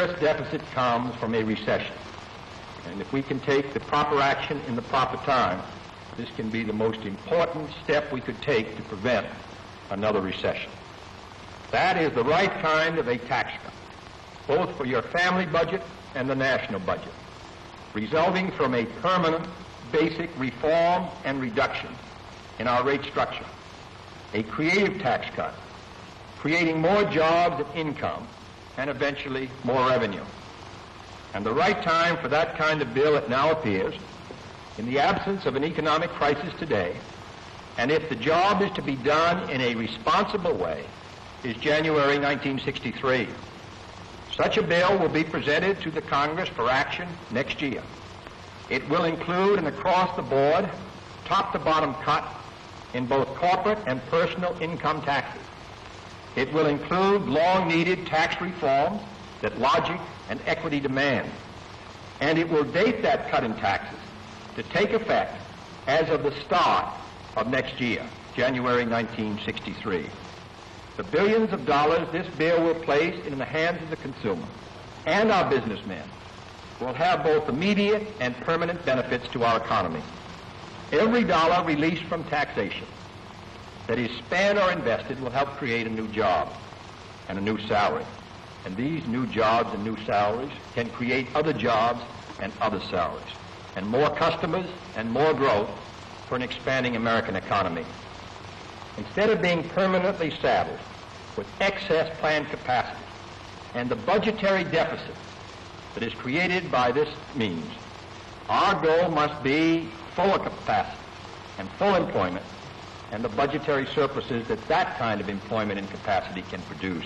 U.S. deficit comes from a recession. And if we can take the proper action in the proper time, this can be the most important step we could take to prevent another recession. That is the right kind of a tax cut, both for your family budget and the national budget, resulting from a permanent basic reform and reduction in our rate structure, a creative tax cut, creating more jobs and income, and eventually more revenue. And the right time for that kind of bill, it now appears, in the absence of an economic crisis today, and if the job is to be done in a responsible way, is January 1963. Such a bill will be presented to the Congress for action next year. It will include an across-the-board, top-to-bottom cut in both corporate and personal income taxes. It will include long-needed tax reforms that logic and equity demand. And it will date that cut in taxes to take effect as of the start of next year, January 1963. The billions of dollars this bill will place in the hands of the consumer and our businessmen will have both immediate and permanent benefits to our economy. Every dollar released from taxation that is spent or invested will help create a new job and a new salary. And these new jobs and new salaries can create other jobs and other salaries, and more customers and more growth for an expanding American economy. Instead of being permanently saddled with excess planned capacity and the budgetary deficit that is created by this means, our goal must be full capacity and full employment and the budgetary surpluses that that kind of employment and capacity can produce.